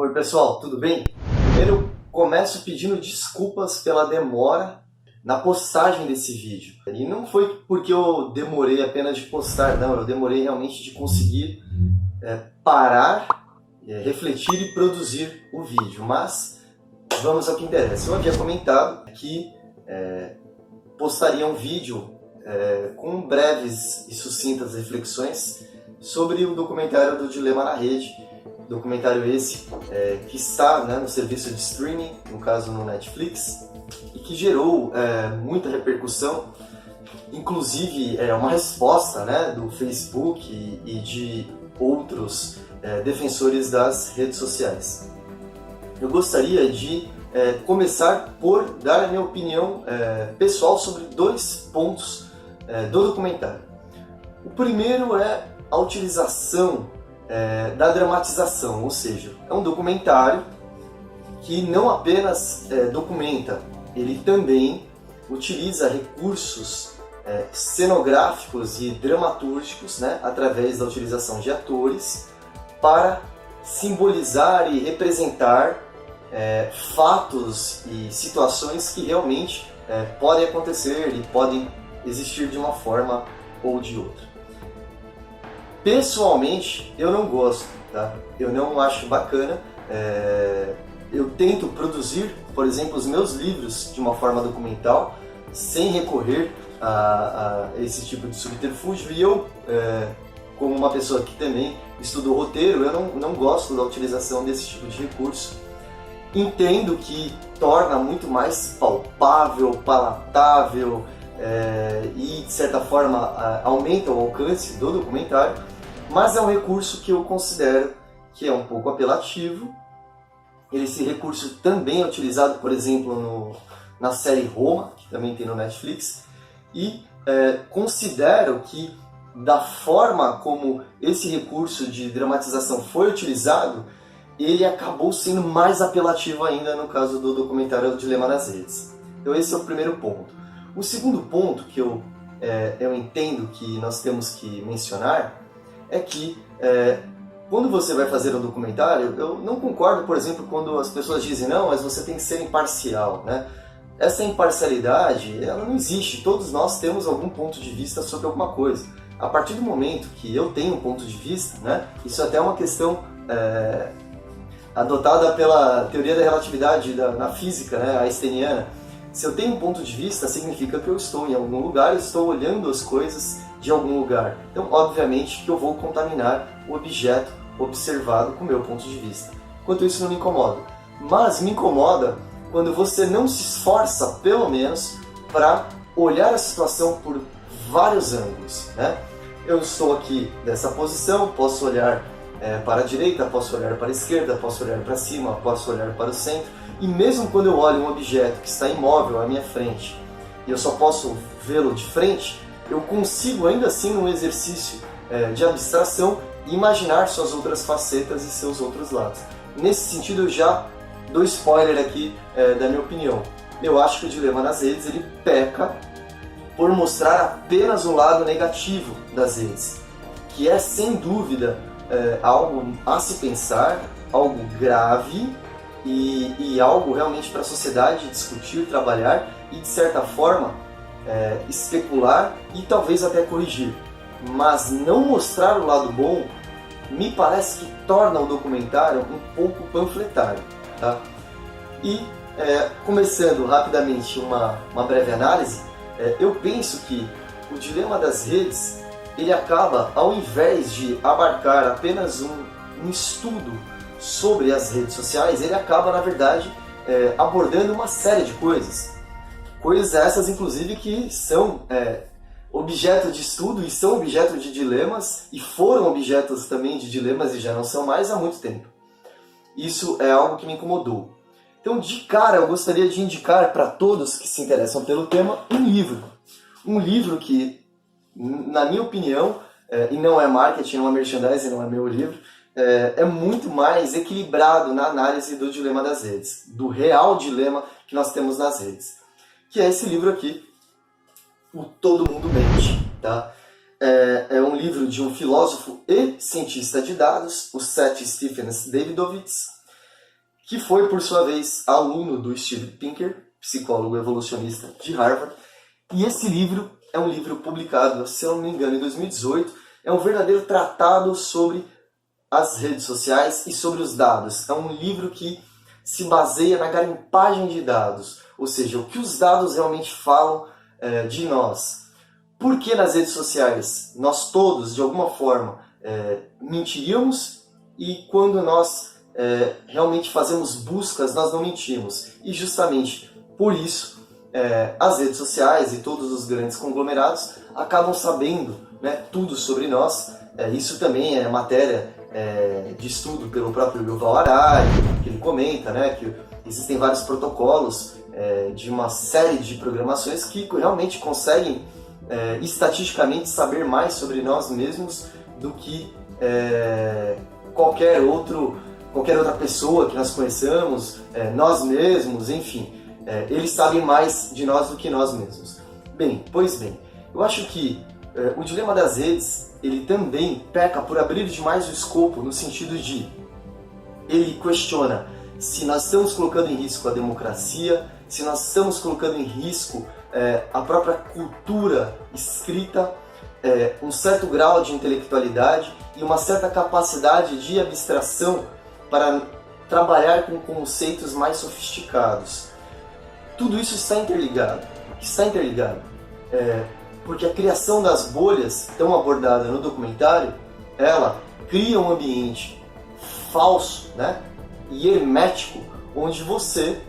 Oi pessoal, tudo bem? Primeiro, começo pedindo desculpas pela demora na postagem desse vídeo. E não foi porque eu demorei apenas de postar, não, eu demorei realmente de conseguir parar, refletir e produzir o vídeo. Mas vamos ao que interessa. Eu havia comentado que postaria um vídeo com breves e sucintas reflexões sobre o documentário do Dilema na Rede. Documentário esse que está no serviço de streaming, no caso no Netflix, e que gerou muita repercussão, inclusive uma resposta do Facebook e de outros defensores das redes sociais. Eu gostaria de começar por dar a minha opinião pessoal sobre dois pontos do documentário. O primeiro é a utilização da dramatização, ou seja, é um documentário que não apenas documenta, ele também utiliza recursos cenográficos e dramatúrgicos, através da utilização de atores, para simbolizar e representar fatos e situações que realmente podem acontecer e podem existir de uma forma ou de outra. Pessoalmente, eu não gosto, tá? Eu não acho bacana. Eu tento produzir, por exemplo, os meus livros de uma forma documental, sem recorrer a esse tipo de subterfúgio. E eu, como uma pessoa que também estudou roteiro, eu não gosto da utilização desse tipo de recurso. Entendo que torna muito mais palpável, palatável e, de certa forma, aumenta o alcance do documentário. Mas é um recurso que eu considero que é um pouco apelativo. Esse recurso também é utilizado, por exemplo, na série Roma, que também tem no Netflix, e considero que, da forma como esse recurso de dramatização foi utilizado, ele acabou sendo mais apelativo ainda no caso do documentário O Dilema nas Redes. Então esse é o primeiro ponto. O segundo ponto que eu entendo que nós temos que mencionar é que quando você vai fazer um documentário, eu não concordo, por exemplo, quando as pessoas dizem não, mas você tem que ser imparcial, Essa imparcialidade, ela não existe. Todos nós temos algum ponto de vista sobre alguma coisa. A partir do momento que eu tenho um ponto de vista, isso até é uma questão adotada pela teoria da relatividade na física, einsteiniana. Se eu tenho um ponto de vista, significa que eu estou em algum lugar, estou olhando as coisas de algum lugar. Então, obviamente, que eu vou contaminar o objeto observado com o meu ponto de vista. Quanto isso não me incomoda. Mas me incomoda quando você não se esforça, pelo menos, para olhar a situação por vários ângulos. Eu estou aqui nessa posição, posso olhar para a direita, posso olhar para a esquerda, posso olhar para cima, posso olhar para o centro. E mesmo quando eu olho um objeto que está imóvel à minha frente e eu só posso vê-lo de frente, eu consigo ainda assim, num exercício de abstração, imaginar suas outras facetas e seus outros lados. Nesse sentido, eu já dou spoiler aqui da minha opinião. Eu acho que o Dilema nas Redes ele peca por mostrar apenas o lado negativo das redes, que é sem dúvida algo a se pensar, algo grave e algo realmente para a sociedade discutir, trabalhar e, de certa forma, especular e talvez até corrigir. Mas não mostrar o lado bom me parece que torna o documentário um pouco panfletário. E, começando rapidamente uma breve análise, eu penso que o Dilema das Redes ele acaba, ao invés de abarcar apenas um estudo sobre as redes sociais, ele acaba, na verdade, abordando uma série de coisas. Coisas essas, inclusive, que são objeto de estudo e são objeto de dilemas e foram objetos também de dilemas e já não são mais há muito tempo. Isso é algo que me incomodou. Então, de cara, eu gostaria de indicar para todos que se interessam pelo tema um livro. Um livro que, na minha opinião, e não é marketing, não é merchandising, não é meu livro, é muito mais equilibrado na análise do dilema das redes, do real dilema que nós temos nas redes, que é esse livro aqui, O Todo Mundo Mente. É um livro de um filósofo e cientista de dados, o Seth Stephens Davidowitz, que foi, por sua vez, aluno do Steve Pinker, psicólogo evolucionista de Harvard. E esse livro é um livro publicado, se eu não me engano, em 2018. É um verdadeiro tratado sobre as redes sociais e sobre os dados. É um livro que se baseia na garimpagem de dados, ou seja, o que os dados realmente falam de nós. Por que nas redes sociais nós todos, de alguma forma, mentiríamos e quando nós realmente fazemos buscas, nós não mentimos. E justamente por isso, as redes sociais e todos os grandes conglomerados acabam sabendo, né, tudo sobre nós. Isso também é matéria de estudo pelo próprio Yuval Harari, que ele comenta, né, que existem vários protocolos de uma série de programações que realmente conseguem estatisticamente saber mais sobre nós mesmos do que qualquer outra pessoa que nós conheçamos, nós mesmos, enfim. Eles sabem mais de nós do que nós mesmos. Pois bem, eu acho que o dilema das redes, ele também peca por abrir demais o escopo, no sentido de ele questiona se nós estamos colocando em risco a democracia, se nós estamos colocando em risco a própria cultura escrita, um certo grau de intelectualidade e uma certa capacidade de abstração para trabalhar com conceitos mais sofisticados. Tudo isso está interligado. Porque a criação das bolhas, tão abordada no documentário, ela cria um ambiente falso, né, e hermético, onde você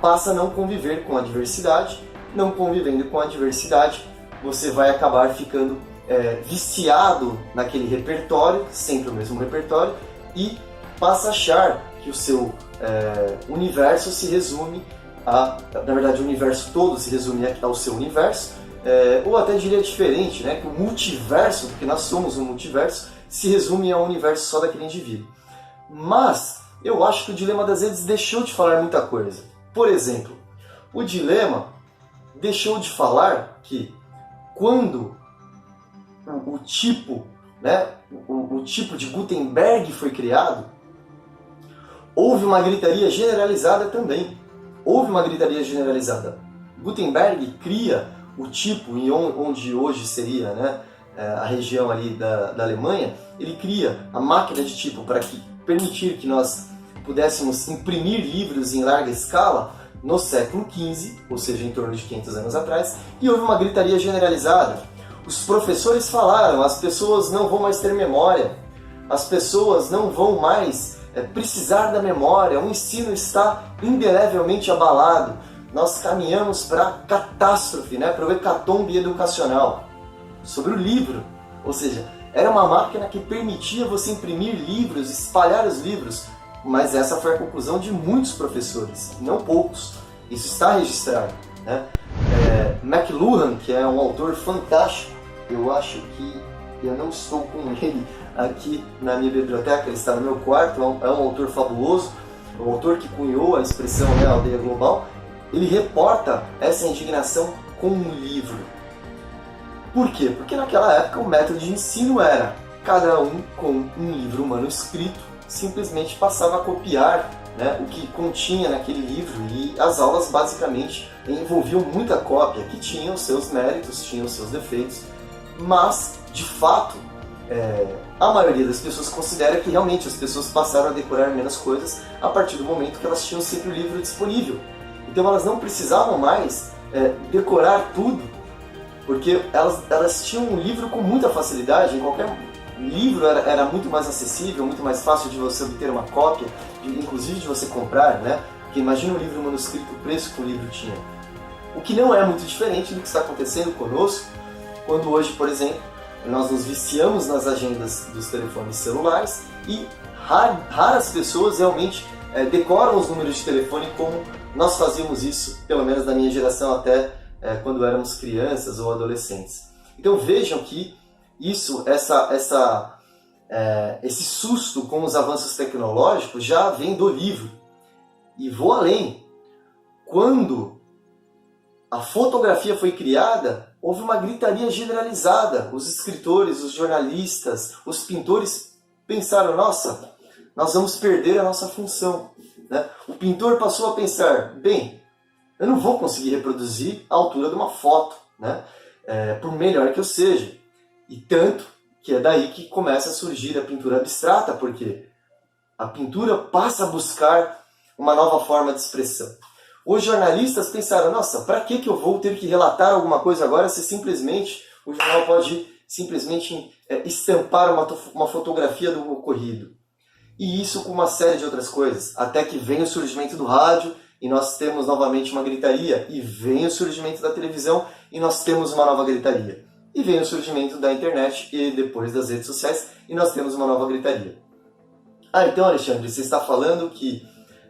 passa a não conviver com a diversidade. Não convivendo com a diversidade, você vai acabar ficando viciado naquele repertório, sempre o mesmo repertório, e passa a achar que o seu universo se resume na verdade o universo todo se resume ao seu universo, ou até diria diferente, né, que o multiverso, porque nós somos um multiverso, se resume ao universo só daquele indivíduo. Mas eu acho que o dilema das redes deixou de falar muita coisa. Por exemplo, o dilema deixou de falar que quando o tipo de Gutenberg foi criado, houve uma gritaria generalizada também. Gutenberg cria o tipo, onde hoje seria, né, a região ali da Alemanha, ele cria a máquina de tipo para permitir que nós pudéssemos imprimir livros em larga escala no século XV, ou seja, em torno de 500 anos atrás, e houve uma gritaria generalizada. Os professores falaram, as pessoas não vão mais ter memória, as pessoas não vão mais precisar da memória, o ensino está indelevelmente abalado, nós caminhamos para a catástrofe, né, para o hecatombe educacional. Sobre o livro, ou seja, era uma máquina que permitia você imprimir livros, espalhar os livros, mas essa foi a conclusão de muitos professores, não poucos. Isso está registrado, né? McLuhan, que é um autor fantástico, eu acho que eu não estou com ele aqui na minha biblioteca, ele está no meu quarto, é um autor fabuloso, o autor que cunhou a expressão, né, aldeia global. Ele reporta essa indignação com um livro. Por quê? Porque naquela época o método de ensino era cada um com um livro manuscrito, simplesmente passava a copiar, né, o que continha naquele livro, e as aulas basicamente envolviam muita cópia, que tinha os seus méritos, tinha os seus defeitos, mas, de fato, a maioria das pessoas considera que realmente as pessoas passaram a decorar menos coisas a partir do momento que elas tinham sempre o livro disponível. Então elas não precisavam mais decorar tudo, porque elas tinham um livro com muita facilidade, em qualquer livro era muito mais acessível, muito mais fácil de você obter uma cópia, inclusive de você comprar, né? Porque imagina um livro manuscrito, o preço que o livro tinha. O que não é muito diferente do que está acontecendo conosco, quando hoje, por exemplo, nós nos viciamos nas agendas dos telefones celulares e raras pessoas realmente decoram os números de telefone como nós fazíamos isso, pelo menos na minha geração, até quando éramos crianças ou adolescentes. Então vejam que esse susto com os avanços tecnológicos já vem do livro. E vou além. Quando a fotografia foi criada, houve uma gritaria generalizada. Os escritores, os jornalistas, os pintores pensaram, nossa, nós vamos perder a nossa função. né? O pintor passou a pensar, bem, eu não vou conseguir reproduzir a altura de uma foto, né? Por melhor que eu seja. E tanto que é daí que começa a surgir a pintura abstrata, porque a pintura passa a buscar uma nova forma de expressão. Os jornalistas pensaram, nossa, para que eu vou ter que relatar alguma coisa agora se simplesmente o jornal pode simplesmente estampar uma fotografia do ocorrido? E isso com uma série de outras coisas, até que vem o surgimento do rádio e nós temos novamente uma gritaria, e vem o surgimento da televisão e nós temos uma nova gritaria. E vem o surgimento da internet e depois das redes sociais e nós temos uma nova gritaria. Então, Alexandre, você está falando que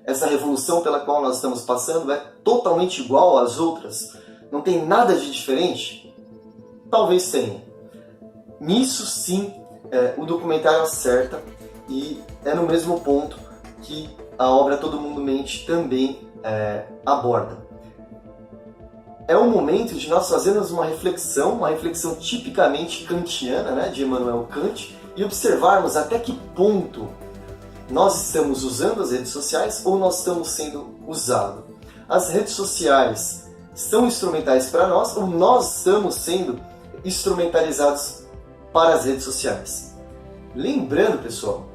essa revolução pela qual nós estamos passando é totalmente igual às outras? Não tem nada de diferente? Talvez tenha. Nisso, sim, o documentário acerta e é no mesmo ponto que a obra Todo Mundo Mente também aborda. É o momento de nós fazermos uma reflexão tipicamente kantiana, né, de Immanuel Kant, e observarmos até que ponto nós estamos usando as redes sociais ou nós estamos sendo usados. As redes sociais são instrumentais para nós ou nós estamos sendo instrumentalizados para as redes sociais. Lembrando, pessoal,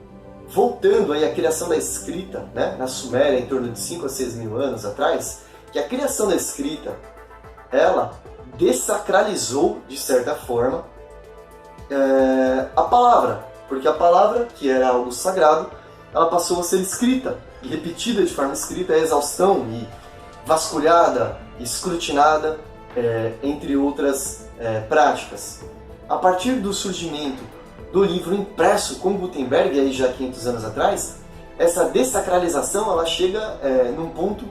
voltando aí à criação da escrita, né, na Suméria, em torno de 5 a 6 mil anos atrás, que a criação da escrita, ela dessacralizou, de certa forma, a palavra, porque a palavra, que era algo sagrado, ela passou a ser escrita, e repetida de forma escrita, a exaustão, e vasculhada, escrutinada, entre outras práticas. A partir do surgimento do livro impresso com Gutenberg, aí já 500 anos atrás, essa dessacralização ela chega num ponto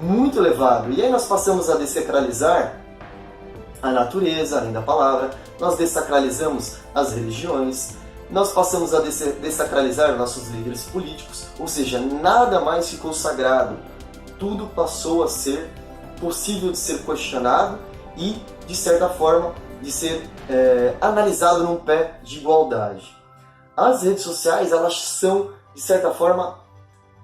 muito elevado. E aí nós passamos a dessacralizar a natureza, além da palavra, nós dessacralizamos as religiões, nós passamos a dessacralizar nossos líderes políticos, ou seja, nada mais ficou sagrado. Tudo passou a ser possível de ser questionado e, de certa forma, de ser analisado num pé de igualdade. As redes sociais, elas são, de certa forma,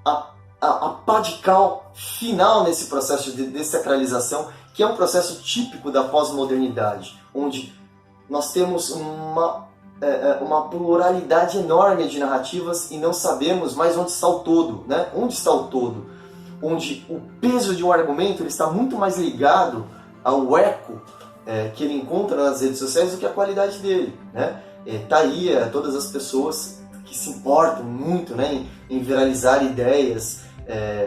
a pá de cal final nesse processo de dessacralização, que é um processo típico da pós-modernidade, onde nós temos uma pluralidade enorme de narrativas e não sabemos mais onde está o todo, né? Onde está o todo? Onde o peso de um argumento ele está muito mais ligado ao eco que ele encontra nas redes sociais do que a qualidade dele, né? Tá aí todas as pessoas que se importam muito, né, em viralizar ideias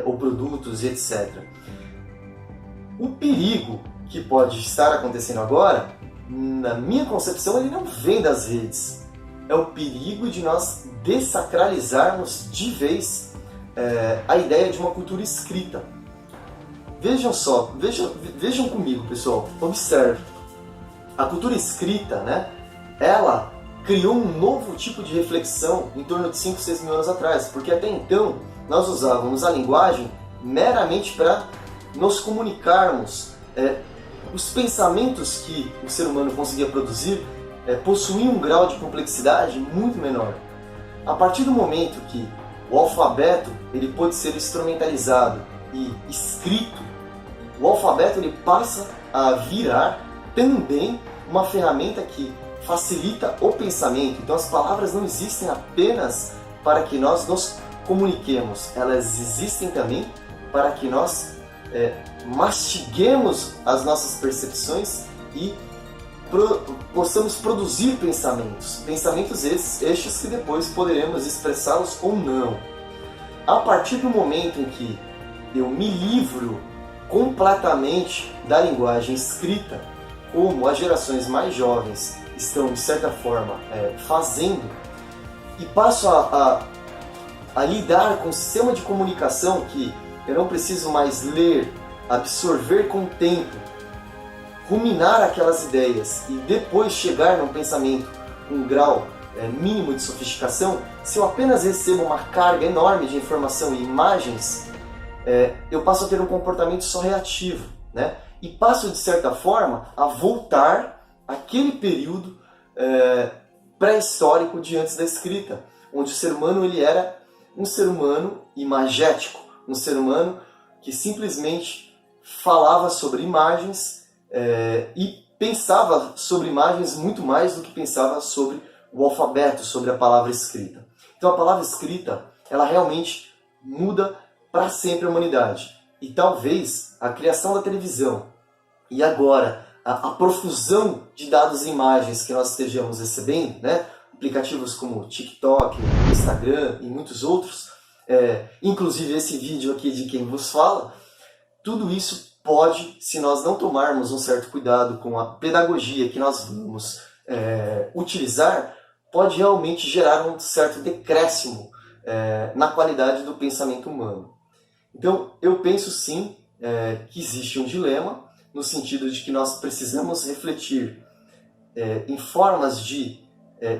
ou produtos, etc. O perigo que pode estar acontecendo agora, na minha concepção, ele não vem das redes. É o perigo de nós dessacralizarmos de vez a ideia de uma cultura escrita. Vejam só, vejam comigo, pessoal, observe. A cultura escrita, né, ela criou um novo tipo de reflexão em torno de 5, 6 mil anos atrás, porque até então nós usávamos a linguagem meramente para nos comunicarmos. Os pensamentos que o ser humano conseguia produzir possuíam um grau de complexidade muito menor. A partir do momento que o alfabeto ele pôde ser instrumentalizado e escrito, o alfabeto ele passa a virar também uma ferramenta que facilita o pensamento. Então as palavras não existem apenas para que nós nos comuniquemos, elas existem também para que nós mastiguemos as nossas percepções e possamos produzir pensamentos estes que depois poderemos expressá-los ou não. A partir do momento em que eu me livro completamente da linguagem escrita, como as gerações mais jovens estão, de certa forma, fazendo, e passo a lidar com um sistema de comunicação que eu não preciso mais ler, absorver com o tempo, ruminar aquelas ideias e depois chegar num pensamento com um grau mínimo de sofisticação. Se eu apenas recebo uma carga enorme de informação e imagens, eu passo a ter um comportamento só reativo, né? E passo, de certa forma, a voltar àquele período pré-histórico de antes da escrita, onde o ser humano ele era um ser humano imagético, um ser humano que simplesmente falava sobre imagens e pensava sobre imagens muito mais do que pensava sobre o alfabeto, sobre a palavra escrita. Então a palavra escrita, ela realmente muda para sempre a humanidade. E talvez a criação da televisão e agora a profusão de dados e imagens que nós estejamos recebendo, né? Aplicativos como TikTok, Instagram e muitos outros, inclusive esse vídeo aqui de quem vos fala, tudo isso pode, se nós não tomarmos um certo cuidado com a pedagogia que nós vamos utilizar, pode realmente gerar um certo decréscimo na qualidade do pensamento humano. Então, eu penso sim que existe um dilema, no sentido de que nós precisamos refletir em formas de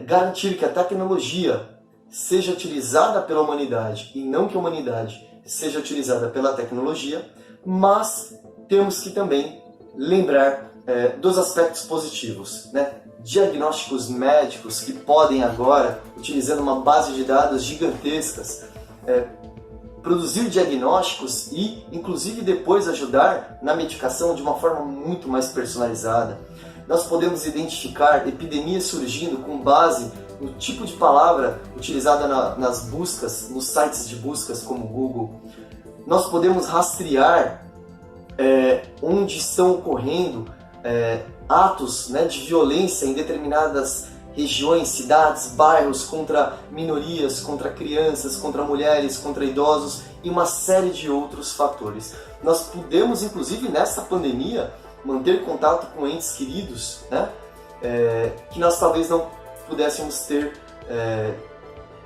garantir que a tecnologia seja utilizada pela humanidade e não que a humanidade seja utilizada pela tecnologia, mas temos que também lembrar dos aspectos positivos, né? Diagnósticos médicos que podem agora, utilizando uma base de dados gigantescas, produzir diagnósticos e, inclusive, depois ajudar na medicação de uma forma muito mais personalizada. Nós podemos identificar epidemias surgindo com base no tipo de palavra utilizada nas buscas, nos sites de buscas como o Google. Nós podemos rastrear onde estão ocorrendo atos, né, de violência em determinadas regiões, cidades, bairros, contra minorias, contra crianças, contra mulheres, contra idosos e uma série de outros fatores. Nós podemos, inclusive nessa pandemia, manter contato com entes queridos, né, que nós talvez não pudéssemos ter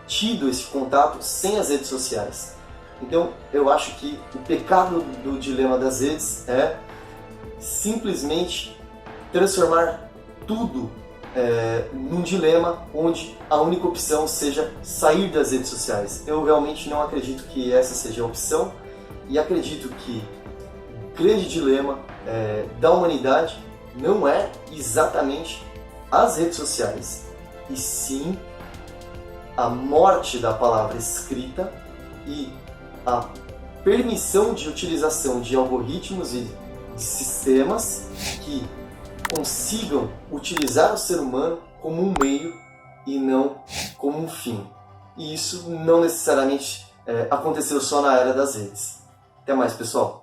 tido esse contato sem as redes sociais. Então, eu acho que o pecado do dilema das redes é simplesmente transformar tudo num dilema onde a única opção seja sair das redes sociais. Eu realmente não acredito que essa seja a opção e acredito que o grande dilema da humanidade não é exatamente as redes sociais, e sim a morte da palavra escrita e a permissão de utilização de algoritmos e de sistemas que consigam utilizar o ser humano como um meio e não como um fim. E isso não necessariamente aconteceu só na era das redes. Até mais, pessoal!